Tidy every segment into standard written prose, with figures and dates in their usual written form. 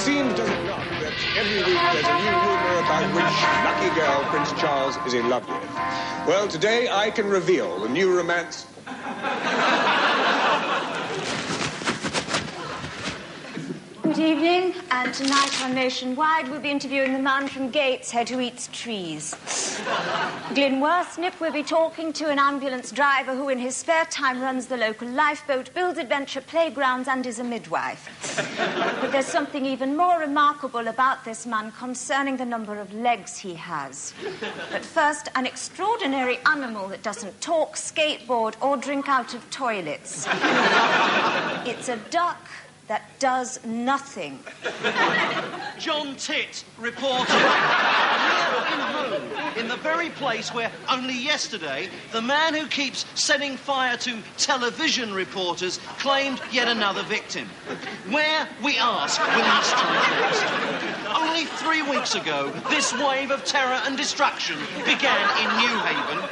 seems, does it not, that every week there's a new rumor about which lucky girl Prince Charles is in love with? Well, today I can reveal the new romance... Good evening, and tonight on Nationwide we'll be interviewing the man from Gateshead who eats trees. Glyn Worsnip will be talking to an ambulance driver who in his spare time runs the local lifeboat, builds adventure playgrounds and is a midwife. But there's something even more remarkable about this man concerning the number of legs he has. But first, an extraordinary animal that doesn't talk, skateboard or drink out of toilets. It's a duck that does nothing. John Titt reporting here in home, in the very place where only yesterday the man who keeps setting fire to television reporters claimed yet another victim. Where, we ask, will this time next? Only 3 weeks ago, this wave of terror and destruction began in New Haven.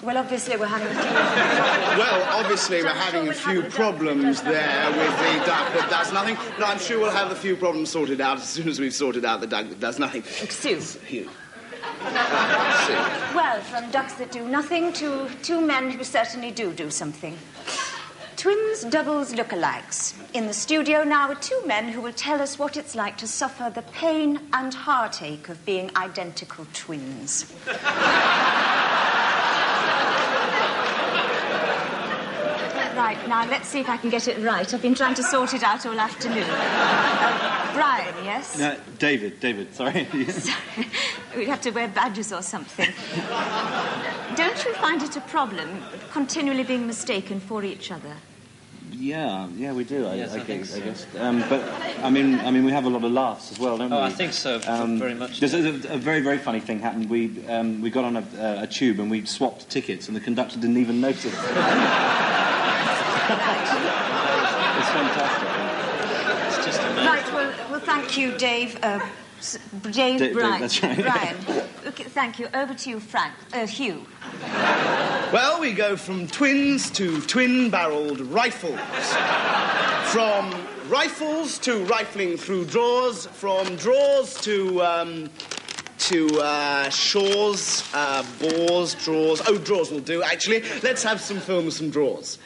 Well, obviously we're having a few... Well, obviously we're having a few problems there with the duck that does nothing. But I'm sure we'll have a few problems sorted out as soon as we've sorted out the duck that does nothing. Sue. Sue. Well, from ducks that do nothing to two men who certainly do something. Twins, doubles, lookalikes. In the studio now are two men who will tell us what it's like to suffer the pain and heartache of being identical twins. Right, now let's see if I can get it right. I've been trying to sort it out all afternoon. Brian, yes? No, David, sorry. Sorry. We'd have to wear badges or something. Don't you find it a problem, continually being mistaken for each other? Yeah, we do. Yes, I think so. I guess. But I mean, we have a lot of laughs as well, don't we? Oh, I think so. Very much. There's a very, very funny thing happened. We got on a tube and we swapped tickets, and the conductor didn't even notice. It's fantastic. It's just amazing. Right. Well, thank you, Dave. Brian. That's right. Brian. Okay, thank you. Over to you, Hugh. Well, we go from twins to twin-barreled rifles. From rifles to rifling through drawers. From drawers to shores, bores, drawers. Oh, drawers will do, actually. Let's have some film, some drawers.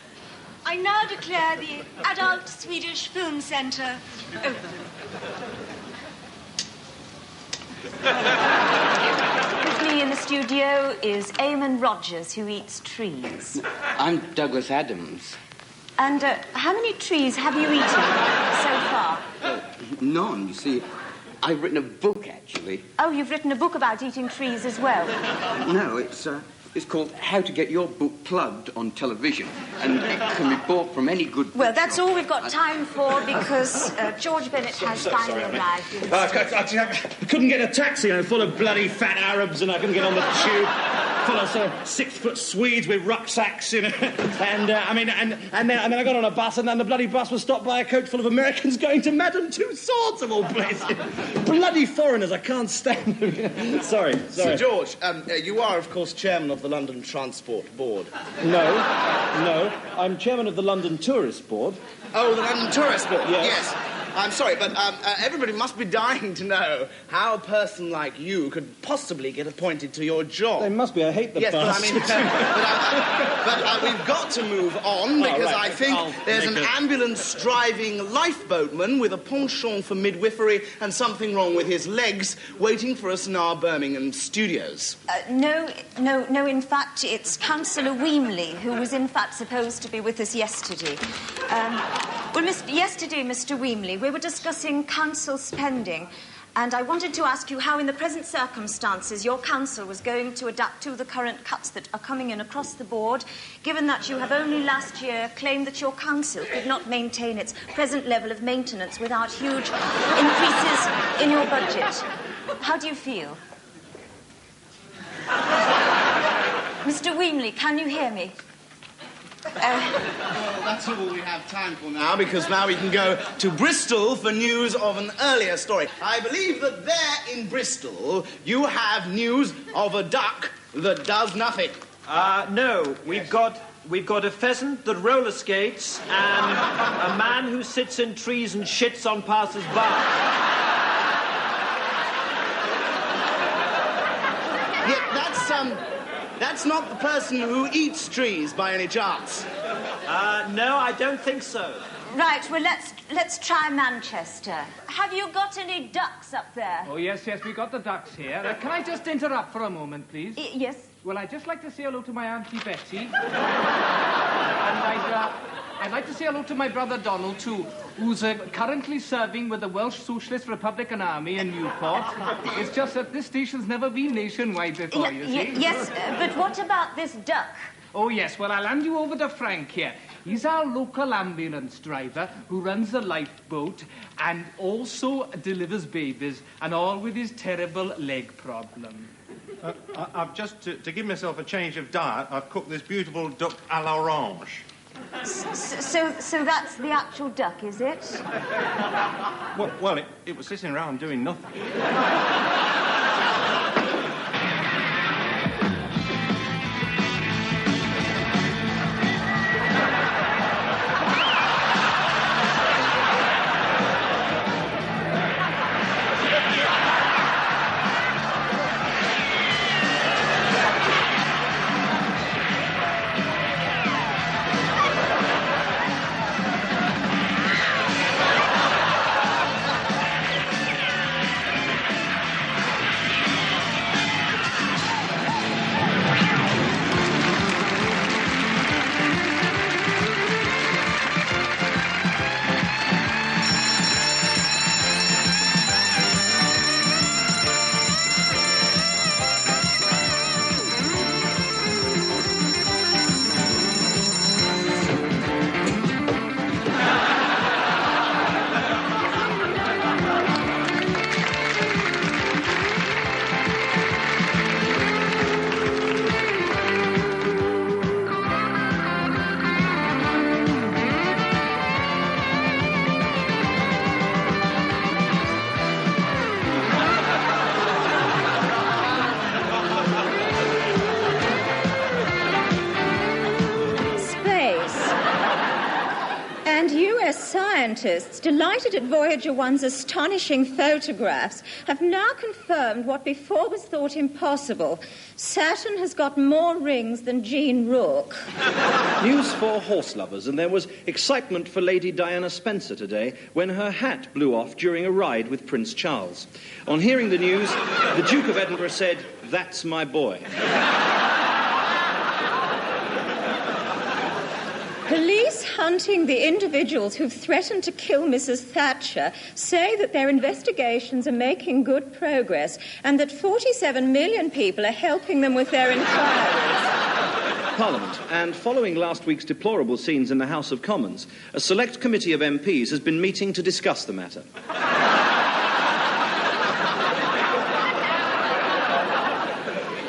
I now declare the Adult Swedish Film Centre open. With me in the studio is Eamon Rogers, who eats trees. I'm Douglas Adams. And how many trees have you eaten so far? None, you see. I've written a book, actually. Oh, you've written a book about eating trees as well? No, it's called How to Get Your Book Plugged on Television, and it can be bought from any good Well, bookshop. that's all we've got time for, because George Bennett has finally arrived. I couldn't get a taxi, full of bloody fat Arabs, and I couldn't get on the tube. Full of sort of 6-foot Swedes with rucksacks, and then I got on a bus, and then the bloody bus was stopped by a coach full of Americans going to Madame Tussauds of all places. Bloody foreigners, I can't stand them. Sorry. Sir George, you are, of course, chairman of the London Transport Board. No, I'm chairman of the London Tourist Board. Oh, the London Tourist Board? Yes. I'm sorry, but everybody must be dying to know how a person like you could possibly get appointed to your job. They must be. I hate the yes, bus. But we've got to move on, because right. I think there's an ambulance-driving lifeboatman with a penchant for midwifery and something wrong with his legs waiting for us in our Birmingham studios. No, in fact, it's Councillor Weemley, who was, in fact, supposed to be with us yesterday. Yesterday, Mr. Weemley, we were discussing council spending, and I wanted to ask you how, in the present circumstances, your council was going to adapt to the current cuts that are coming in across the board, given that you have only last year claimed that your council could not maintain its present level of maintenance without huge increases in your budget. How do you feel? Mr. Weemley, can you hear me? Well, that's all we have time for now, because now we can go to Bristol for news of an earlier story. I believe that there in Bristol you have news of a duck that does nothing. No, we've got a pheasant that roller skates and a man who sits in trees and shits on passers-by. That's not the person who eats trees by any chance. No, I don't think so. Right, well, let's try Manchester. Have you got any ducks up there? Oh, yes, we got the ducks here. Can I just interrupt for a moment, please? Yes. Well, I'd just like to say hello to my Auntie Betsy. And I'd like to say hello to my brother Donald, too, who's currently serving with the Welsh Socialist Republican Army in Newport. It's just that this station's never been nationwide before, you see. Yes, but what about this duck? Oh, yes, well, I'll hand you over to Frank here. He's our local ambulance driver who runs a lifeboat and also delivers babies, and all with his terrible leg problem. I've just, to give myself a change of diet, I've cooked this beautiful duck à l'orange. So that's the actual duck, is it? Well, it was sitting around doing nothing. Scientists, delighted at Voyager 1's astonishing photographs, have now confirmed what before was thought impossible. Saturn has got more rings than Jean Rourke. News for horse lovers, and there was excitement for Lady Diana Spencer today when her hat blew off during a ride with Prince Charles. On hearing the news, the Duke of Edinburgh said, "That's my boy." Police hunting the individuals who've threatened to kill Mrs. Thatcher say that their investigations are making good progress and that 47 million people are helping them with their inquiries. Parliament, and following last week's deplorable scenes in the House of Commons, a select committee of MPs has been meeting to discuss the matter.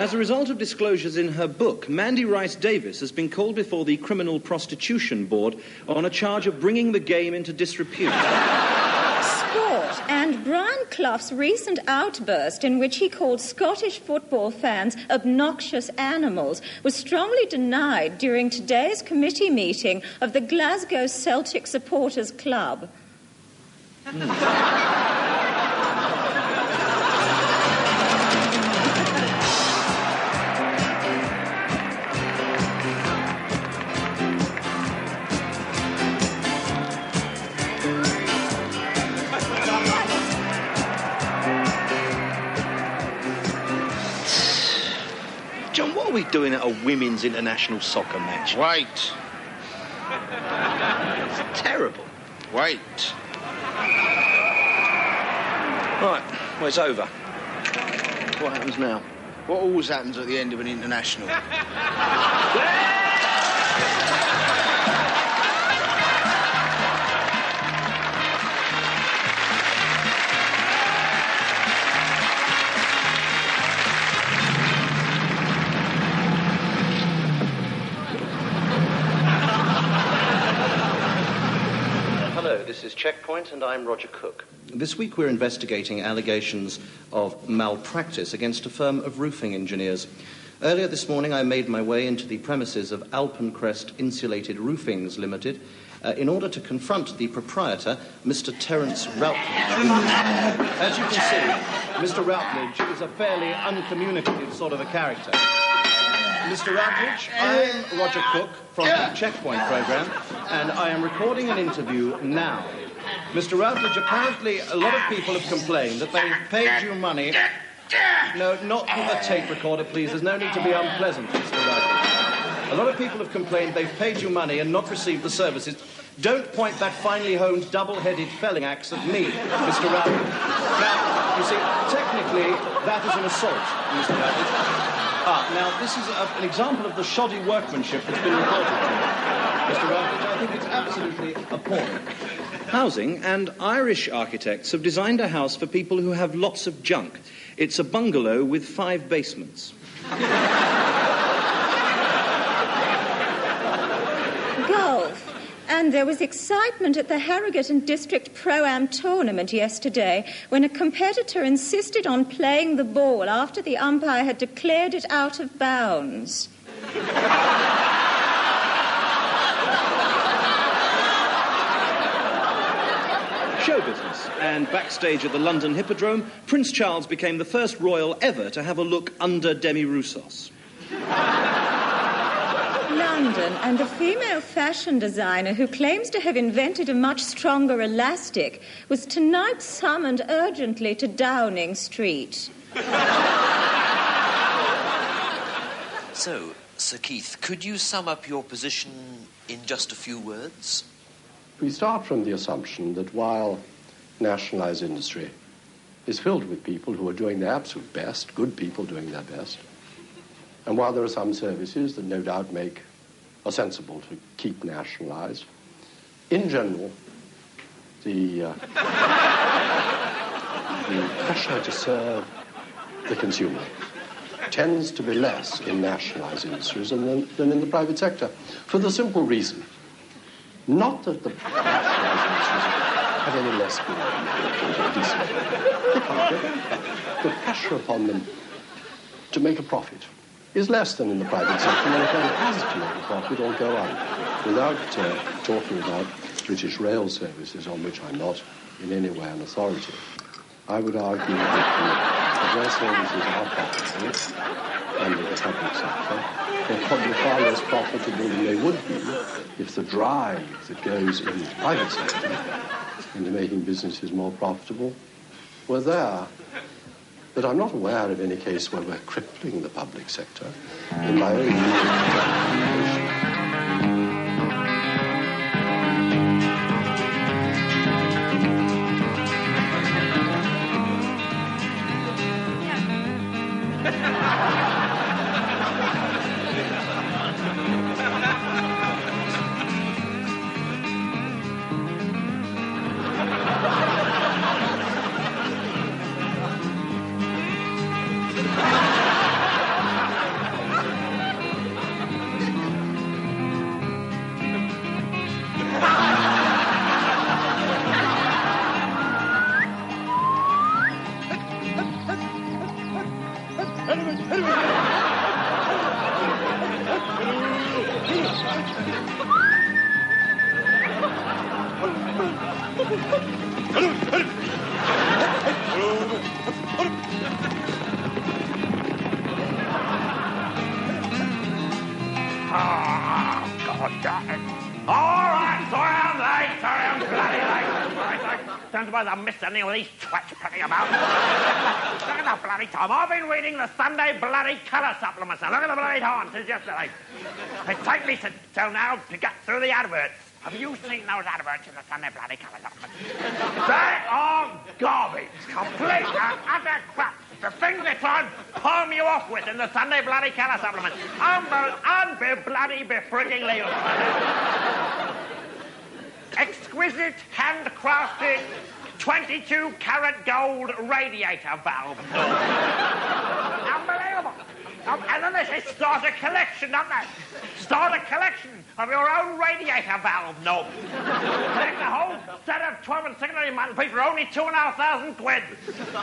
As a result of disclosures in her book, Mandy Rice-Davies has been called before the Criminal Prostitution Board on a charge of bringing the game into disrepute. Sport, and Brian Clough's recent outburst in which he called Scottish football fans obnoxious animals was strongly denied during today's committee meeting of the Glasgow Celtic Supporters Club. John, what are we doing at a women's international soccer match? Wait. It's terrible. Wait. Right, well, it's over. What happens now? What always happens at the end of an international? Hello, this is Checkpoint, and I'm Roger Cook. This week we're investigating allegations of malpractice against a firm of roofing engineers. Earlier this morning I made my way into the premises of Alpencrest Insulated Roofings Limited in order to confront the proprietor, Mr. Terence Routledge. As you can see, Mr. Routledge is a fairly uncommunicative sort of a character. Mr. Routledge, I'm Roger Cook from the Checkpoint program, and I am recording an interview now. Mr. Routledge, apparently a lot of people have complained that they've paid you money. No, not with a tape recorder, please. There's no need to be unpleasant, Mr. Routledge. A lot of people have complained they've paid you money and not received the services. Don't point that finely honed, double-headed felling axe at me, Mr. Routledge. Now, you see, technically, that is an assault, Mr. Routledge. Now, this is an example of the shoddy workmanship that's been reported to me. Mr. Routledge, I think it's absolutely appalling. Housing and Irish architects have designed a house for people who have lots of junk. It's a bungalow with 5 basements. Golf. And there was excitement at the Harrogate and District Pro-Am tournament yesterday when a competitor insisted on playing the ball after the umpire had declared it out of bounds. Show business. And backstage at the London Hippodrome, Prince Charles became the first royal ever to have a look under Demi Roussos. London, and a female fashion designer who claims to have invented a much stronger elastic was tonight summoned urgently to Downing Street. So, Sir Keith, could you sum up your position in just a few words? We start from the assumption that while nationalised industry is filled with people who are doing their absolute best, good people doing their best, and while there are some services that no doubt are sensible to keep nationalised, in general, the pressure to serve the consumer tends to be less in nationalised industries than in the private sector, for the simple reason, not that the nationalised industries have any less good or decent. They can't get that. The pressure upon them to make a profit is less than in the private sector when a firm has to make a profit or go on. Without talking about British rail services, on which I'm not in any way an authority, I would argue that rail services are profitable under the public sector. They're probably far less profitable than they would be if the drive that goes in the private sector into making businesses more profitable were there. But I'm not aware of any case where we're crippling the public sector in my own view. I missed any of these twats picking about. Look at the bloody time. I've been reading the Sunday bloody colour supplements now. Look at the bloody time since yesterday. It's taken me till now to get through the adverts. Have you seen those adverts in the Sunday bloody colour supplements? They are garbage. Complete and utter crap. The things they try and palm you off with in the Sunday bloody colour supplements. Unbe-bloody-be-friggingly. Exquisite, handcrafted 22-carat gold radiator valve. Unbelievable. And then they say start a collection, don't they? Start a collection of your own radiator valve knob. Collect the whole set of 12 and 16 month feet for only £2,500.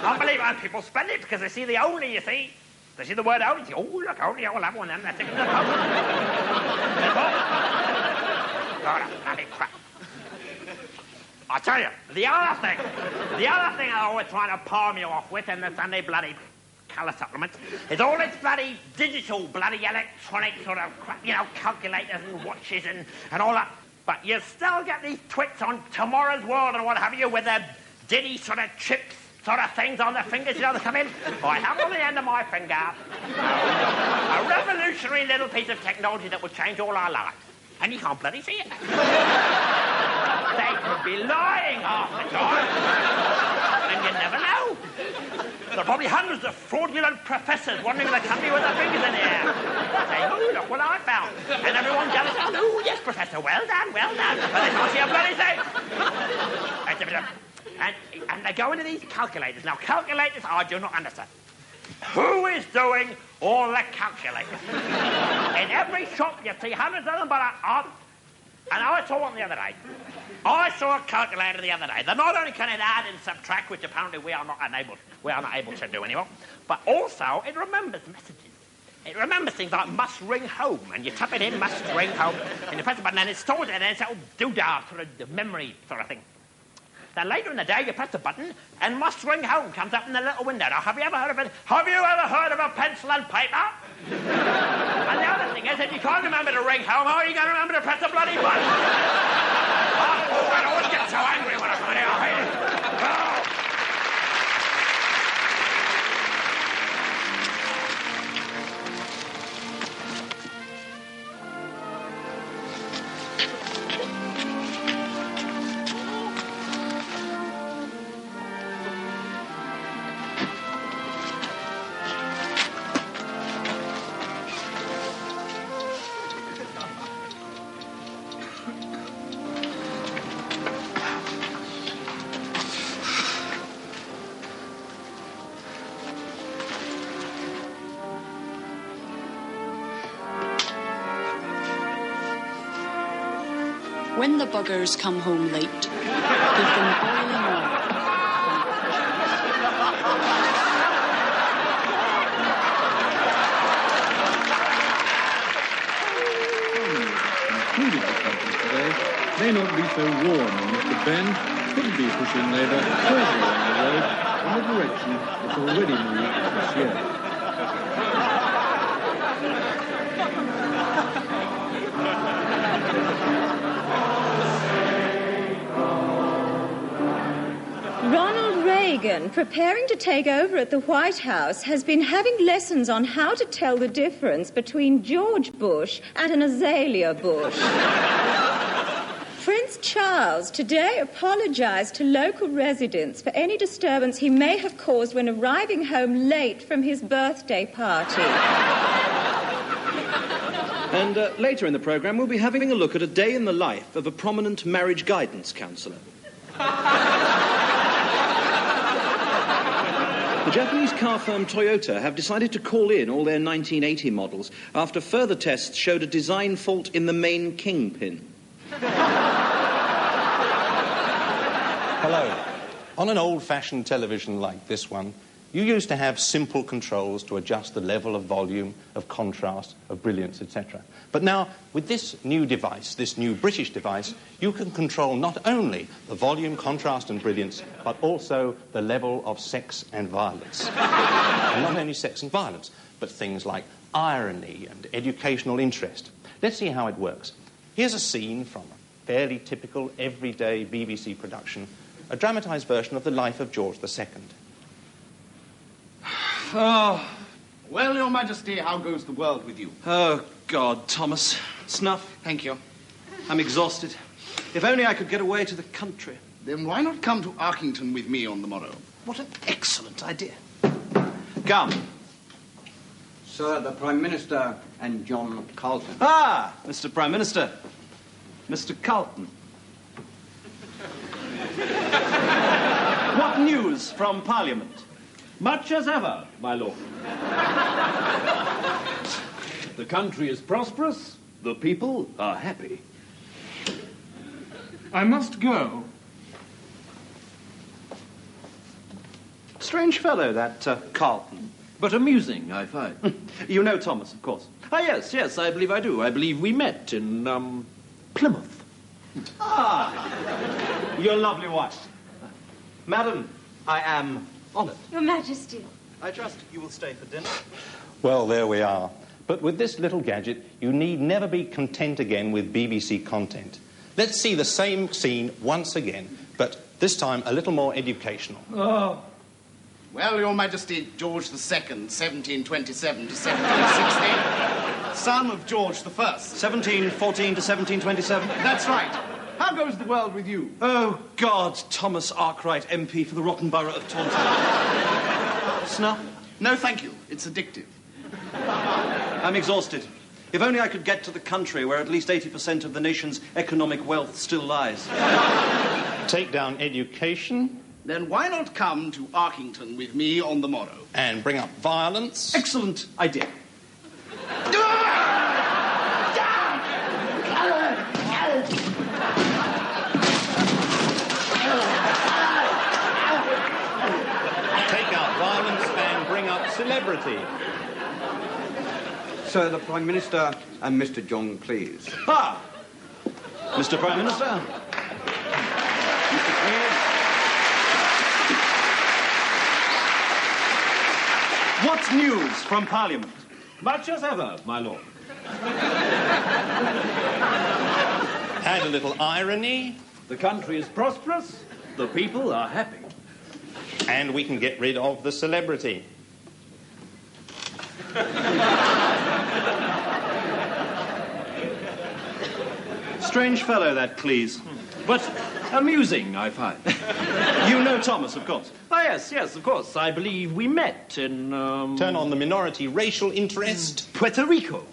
Unbelievable. And people spend it because they see the only, you see. They see the word only. Say, oh, look, only, I'll have one then. That's it. That's all. God, bloody crap. I tell you, the other thing they're always trying to palm you off with in the Sunday bloody colour supplements. There's all this bloody digital, bloody electronic sort of crap, you know, calculators and watches and all that. But you still get these twits on Tomorrow's World and what have you with their diddy sort of chips sort of things on their fingers, you know, they come in. I have on the end of my finger a revolutionary little piece of technology that will change all our lives. And you can't bloody see it. They could be lying half the time. And you never know. There are probably hundreds of fraudulent professors wandering the country with their fingers in the air. Saying, oh, look what I found. And everyone's jealous. Oh, yes, Professor, well done, well done. But they can't see a bloody thing. And they go into these calculators. Now, calculators, I do not understand. Who is doing all the calculating? In every shop, you see hundreds of them, and I saw one the other day. I saw a calculator the other day. That not only can it add and subtract, which apparently we are not able to do anymore, but also it remembers messages. It remembers things like must ring home, and you tap it in, must ring home, and you press the button, and it stores it, and it's a little doodah, sort of memory sort of thing. Then later in the day, you press the button, and must ring home comes up in the little window. Now, have you ever heard of it? Have you ever heard of a pencil and paper? And the other thing is, if you can't remember to ring home, how are you going to remember to press the bloody button? Oh, I always get so angry when I find out. When the buggers come home late, give them boiling water. Including the countries today, may not be so warm, and Mr. Ben could be pushing Labour further along the road in the direction it's already moved this year. Ronald Reagan, preparing to take over at the White House, has been having lessons on how to tell the difference between George Bush and an azalea bush. Prince Charles today apologized to local residents for any disturbance he may have caused when arriving home late from his birthday party. And later in the programme, we'll be having a look at a day in the life of a prominent marriage guidance counsellor. The Japanese car firm Toyota have decided to call in all their 1980 models after further tests showed a design fault in the main kingpin. Hello. On an old-fashioned television like this one, you used to have simple controls to adjust the level of volume, of contrast, of brilliance, etc. But now, with this new device, this new British device, you can control not only the volume, contrast and brilliance, but also the level of sex and violence. And not only sex and violence, but things like irony and educational interest. Let's see how it works. Here's a scene from a fairly typical, everyday BBC production, a dramatised version of the life of George II. Oh, well, Your Majesty, how goes the world with you? Oh, God, Thomas. Snuff. Thank you. I'm exhausted. If only I could get away to the country. Then why not come to Arkington with me on the morrow? What an excellent idea. Come. Sir, the Prime Minister and John Carlton. Ah, Mr. Prime Minister. Mr. Carlton. What news from Parliament? Much as ever, my lord. The country is prosperous, the people are happy. I must go. Strange fellow, that Carlton. But amusing, I find. You know Thomas, of course. Ah, yes, I believe I do. I believe we met in, Plymouth. Ah, your lovely wife. Madam, I am honoured. Your Majesty. I trust you will stay for dinner. Well, there we are. But with this little gadget, you need never be content again with BBC content. Let's see the same scene once again, but this time a little more educational. Oh. Well, Your Majesty, George II, 1727 to 1760, son of George I. 1714 to 1727? That's right. How goes the world with you? Oh, God, Thomas Arkwright, MP for the rotten borough of Taunton. Snuff? No, thank you. It's addictive. I'm exhausted. If only I could get to the country where at least 80% of the nation's economic wealth still lies. Take down education. Then why not come to Arkington with me on the morrow? And bring up violence. Excellent idea. Take out violence and bring up celebrity. Sir, the Prime Minister and Mr. John Cleese. Ah! Mr. Prime Minister. Mr. Cleese. What's news from Parliament? Much as ever, my lord. Add a little irony. The country is prosperous, the people are happy. And we can get rid of the celebrity. Strange fellow, that Cleese. But amusing, I find. You know Thomas, of course. Oh, yes, of course. I believe we met in, Turn on the minority racial interest. Puerto Rico.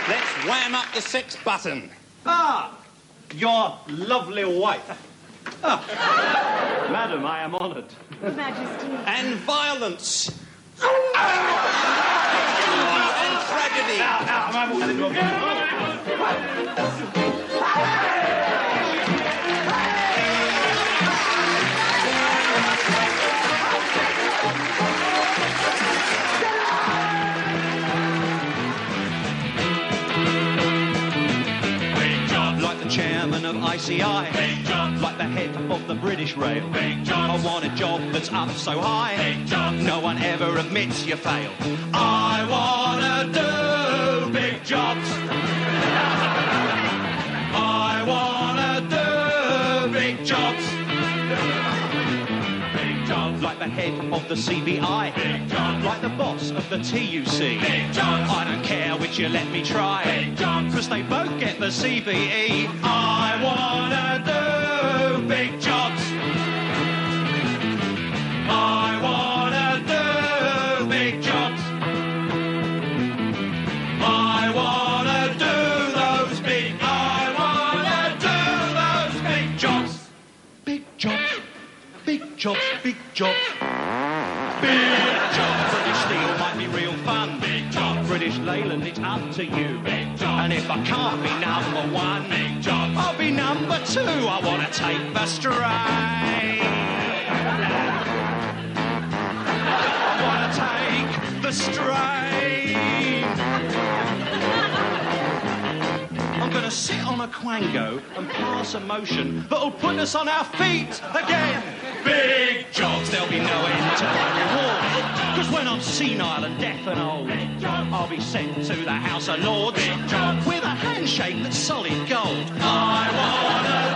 Let's wham up the sex button. Ah! Your lovely wife. Ah. Madam, I am honoured. Your Majesty. And violence. And tragedy. Like the chairman of ICI, like the head of the British Rail. I want a job that's up so high, no one ever admits you fail. I wanna do big jobs. I wanna do big jobs. Like the head of the CBI, like the boss of the TUC. I don't care which you let me try, cause they both get the CBE. I wanna do big jobs. I wanna do big jobs. I wanna do those big, I wanna do those big jobs. Big jobs. Big jobs, big jobs. Big jobs. British Steel might be real fun. Big jobs. British Leyland, it's up to you. Big jobs. And if I can't be number one, big jobs, I'll be number two. I want to take the strain. I want to take the strain. I'm going to sit on a quango and pass a motion that'll put us on our feet again. Big jobs, there'll be no end to my reward. Cause when I'm senile and deaf and old, I'll be sent to the House of Lords with a handshake that's solid gold. I wanna